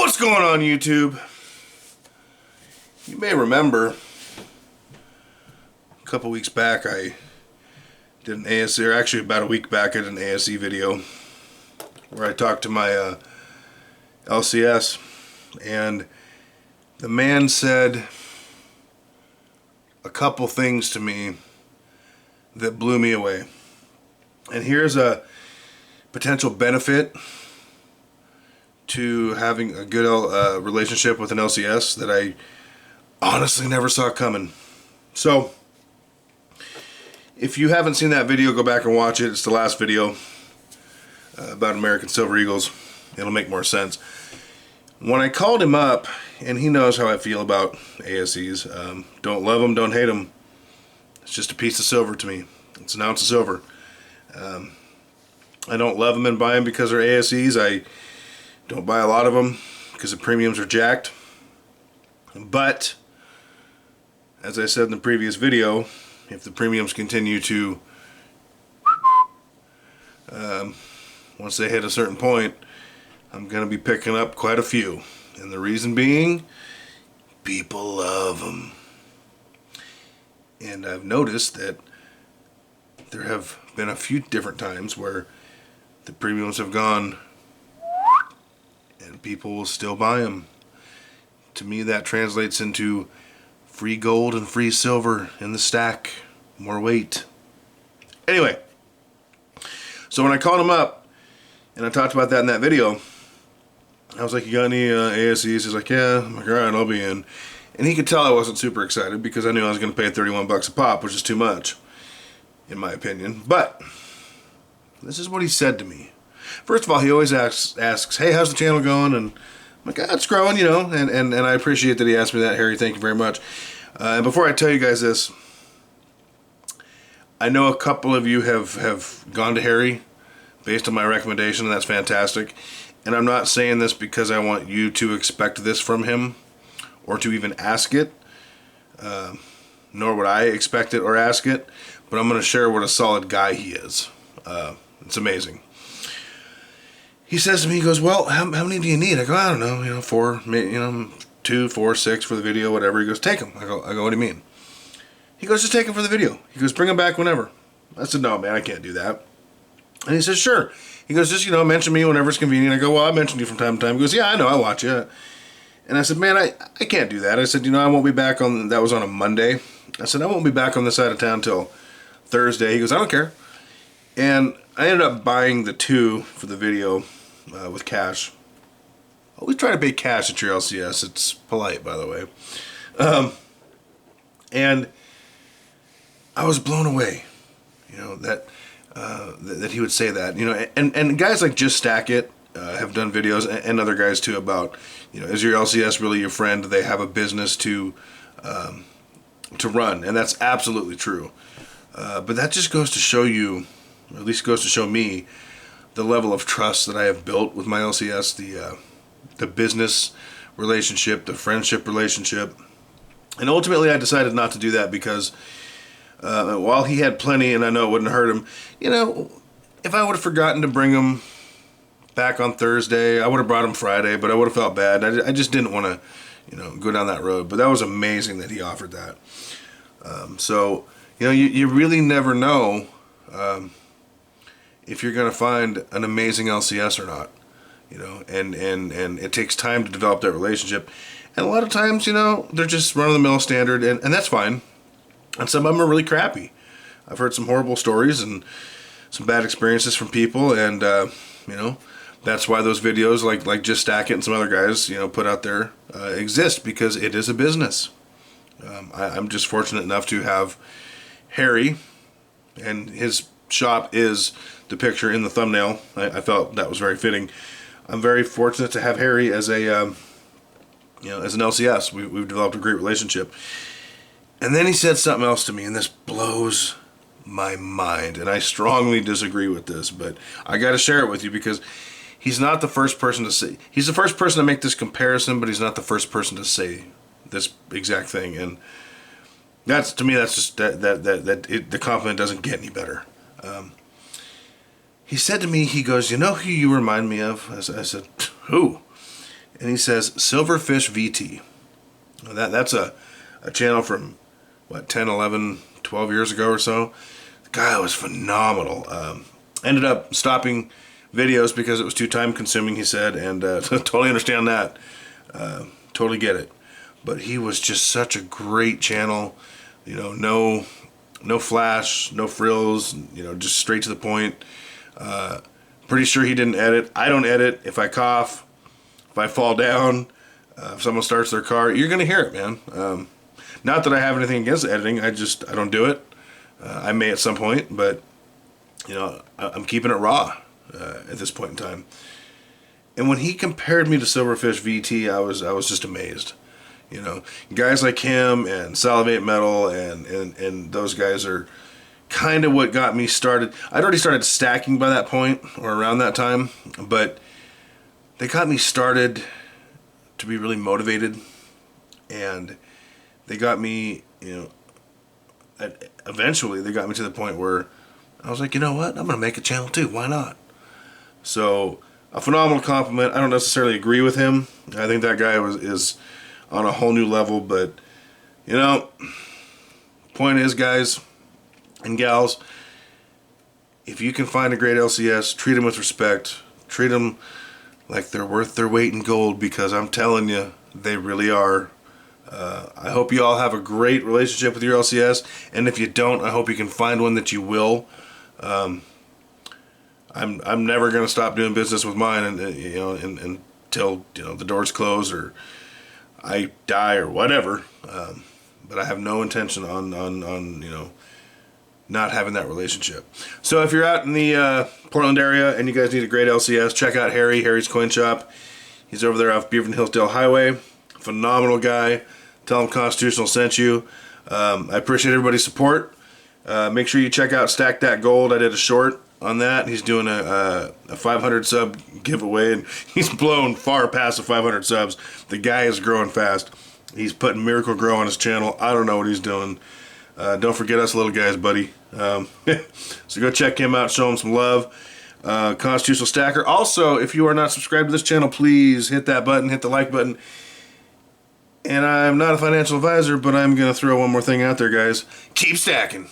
What's going on, YouTube? You may remember a couple weeks back I did an ASE, or actually about a week back I did an ASE video where I talked to my LCS, and the man said a couple things to me that blew me away. And here's a potential benefit to having a good relationship with an LCS that I honestly never saw coming. So if you haven't seen that video, go back and watch it. It's the last video about American Silver Eagles. It'll make more sense. When I called him up, and he knows how I feel about ASEs, don't love them, don't hate them. It's just a piece of silver to me. It's an ounce of silver. I don't love them and buy them because they're ASEs. I don't buy a lot of them because the premiums are jacked. But as I said in the previous video, if the premiums continue to once they hit a certain point, I'm gonna be picking up quite a few, and the reason being, people love them. And I've noticed that there have been a few different times where the premiums have gone and people will still buy them. To me, that translates into free gold and free silver in the stack, more weight. Anyway, so when I called him up and I talked about that in that video, I was like, you got any ASEs? He's like, yeah. I'm like, alright, I'll be in. And he could tell I wasn't super excited because I knew I was going to pay 31 bucks a pop, which is too much, in my opinion. But this is what he said to me. First of all, he always asks, hey, how's the channel going? And I'm like, it's growing, you know, and I appreciate that he asked me that, Harry. Thank you very much. And before I tell you guys this, I know a couple of you have gone to Harry based on my recommendation, and that's fantastic. And I'm not saying this because I want you to expect this from him or to even ask it, nor would I expect it or ask it, but I'm going to share what a solid guy he is. It's amazing. He says to me, he goes, well, how many do you need? I go, I don't know, 4, 2, 4, 6 for the video, whatever. He goes, take them. I go, what do you mean? He goes, just take them for the video. He goes, bring them back whenever. I said, no, man, I can't do that. And he says, sure. He goes, just, mention me whenever it's convenient. I go, well, I mention you from time to time. He goes, yeah, I know, I watch you. And I said, man, I can't do that. I said, I won't be back on, that was on a Monday. I said, I won't be back on this side of town till Thursday. He goes, I don't care. And I ended up buying the 2 for the video with cash. Always try to pay cash at your LCS. It's polite, by the way. And I was blown away, that he would say that, and guys like Just Stack It have done videos, and other guys too, about, is your LCS really your friend? They have a business to run, and that's absolutely true. But that just goes to show you, or at least goes to show me, the level of trust that I have built with my LCS, the business relationship, the friendship relationship. And ultimately I decided not to do that because while he had plenty and I know it wouldn't hurt him, if I would have forgotten to bring him back on Thursday, I would have brought him Friday, but I would have felt bad. I just didn't want to, go down that road. But that was amazing that he offered that. So, you really never know if you're going to find an amazing LCS or not, and it takes time to develop that relationship. And a lot of times, they're just run-of-the-mill standard, and that's fine. And some of them are really crappy. I've heard some horrible stories and some bad experiences from people, and, that's why those videos like Just Stack It and some other guys, put out there exist, because it is a business. I'm just fortunate enough to have Harry, and his shop is the picture in the thumbnail. I felt that was very fitting. I'm very fortunate to have Harry as a, as an LCS. We've developed a great relationship. And then he said something else to me, and this blows my mind. And I strongly disagree with this, but I got to share it with you because he's not the first person to say. He's the first person to make this comparison, but he's not the first person to say this exact thing. And that's, to me, that's just the compliment doesn't get any better. He said to me, he goes, you know who you remind me of? I said, who? and he says Silverfish VT. That's a channel from what, 10, 11, 12 years ago or so. The guy was phenomenal. Ended up stopping videos because it was too time consuming, he said, and totally understand that. Totally get it. But he was just such a great channel. You know, no flash, no frills, you know, just straight to the point. Pretty sure he didn't edit. I don't edit. If I cough, if I fall down, if someone starts their car, you're going to hear it, man. Not that I have anything against editing. I don't do it. I may at some point, but, you know, I'm keeping it raw at this point in time. And when he compared me to Silverfish VT, I was just amazed. You know, guys like him and Salivate Metal and those guys are kind of what got me started. I'd already started stacking by that point or around that time, but they got me started to be really motivated, and they got me, you know, eventually they got me to the point where I was like, you know what, I'm gonna make a channel too, why not? So a phenomenal compliment. I don't necessarily agree with him. I think that guy is on a whole new level, but you know, point is, guys and gals, if you can find a great LCS, treat them with respect. Treat them like they're worth their weight in gold, because I'm telling you, they really are. I hope you all have a great relationship with your LCS, and if you don't, I hope you can find one that you will. I'm never gonna stop doing business with mine, and you know, until, you know, the doors close or I die or whatever. But I have no intention on you know, not having that relationship. So if you're out in the Portland area and you guys need a great LCS, check out Harry's Coin Shop. He's over there off Beaverton Hillsdale Highway. Phenomenal guy. Tell him Constitutional sent you. I appreciate everybody's support. Make sure you check out Stack That Gold. I did a short on that. He's doing a 500 sub giveaway, and he's blown far past the 500 subs. The guy is growing fast. He's putting Miracle Grow on his channel. I don't know what he's doing. Don't forget us little guys, buddy. So go check him out. Show him some love. Constitutional Stacker. Also, if you are not subscribed to this channel, please hit that button. Hit the like button. And I'm not a financial advisor, but I'm going to throw one more thing out there, guys. Keep stacking.